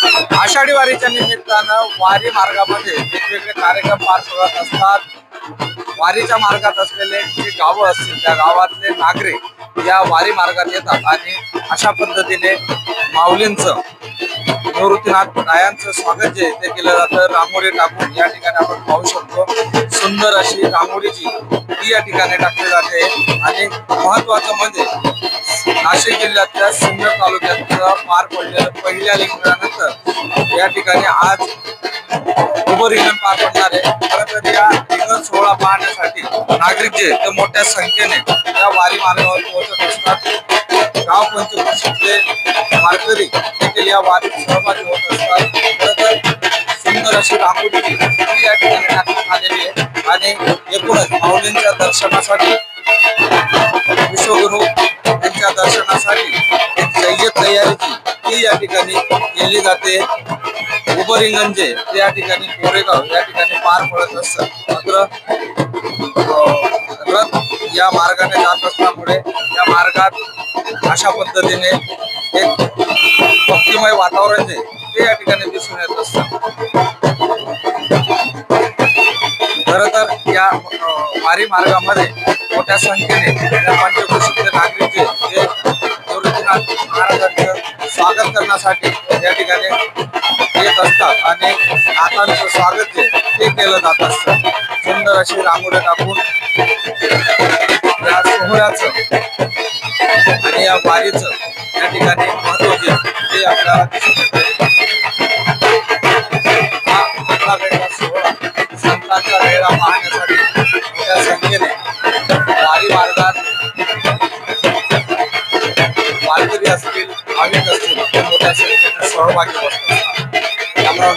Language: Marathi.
आषाढी वारीच्या निमित्तानं वारी मार्गामध्ये वेगवेगळे कार्यक्रम पार पडत असतात। वारीच्या मार्गात असलेले जे गावं असतील त्या गावातले नागरिक या वारी मार्गात येतात आणि अशा पद्धतीने माऊलींचं निवृत्तीनाथ रायांचं स्वागत जे ते केलं जातं। रांगोळी टाकून या ठिकाणी आपण पाहू शकतो सुंदर अशी रांगोळी जी ती या ठिकाणी टाकली जाते। आणि महत्वाचं म्हणजे नाशिक जिल्ह्यातल्या सिन्नर तालुक्यात पार पडलेलं पहिल्या रिंगणानंतर या ठिकाणी आज उभं रिंगण पार पडणार आहे। खरं तर या रिंगण सोहळा पाहण्यासाठी नागरिक जे ते मोठ्या संख्येने या वारी मार्गावर पोहोचत असतात। गाव पंचकृषीतले वारकरी देखील या वारीत सहभागी होत असतात। खरं तर सुंदर अशी रांगोळी ती या ठिकाणी टाकण्यात आलेली आहे आणि एकूणच माऊलींच्या दर्शनासाठी विश्वगुरु यांच्या दर्शनासाठी एक जय्यत तयारीची ती या ठिकाणी केली जाते। उभं रिंगण जे या ठिकाणी कोरेगाव या ठिकाणी पार पडत असतं। मात्र रथ या मार्गाने जात असल्यामुळे या मार्गात अशा पद्धतीने एक भक्तिमय वातावरण जे ते या ठिकाणी दिसून येत असतं। खरं तर या वारी मार्गामध्ये मोठ्या संख्येने या पंचक्रोशीतले नागरिक जे निवृत्तीनाथ महाराजांचं स्वागत करण्यासाठी या ठिकाणी येत असतात आणि नाथांचं स्वागत जे ते केलं जात असतं। सुंदर अशी रांगोळी टाकून या सोहळ्याचं आणि या वारीचं या ठिकाणी महत्व जे ते आपल्याला दिसून येते। हा आपला वेगळा सोहळा संतांचा वेळा पाहण्यासाठी मोठ्या संख्येने वारी मार्गात वारकरी असतील भाविक असतील मोठ्या संख्येने सहभागी होत असतात। त्यामुळे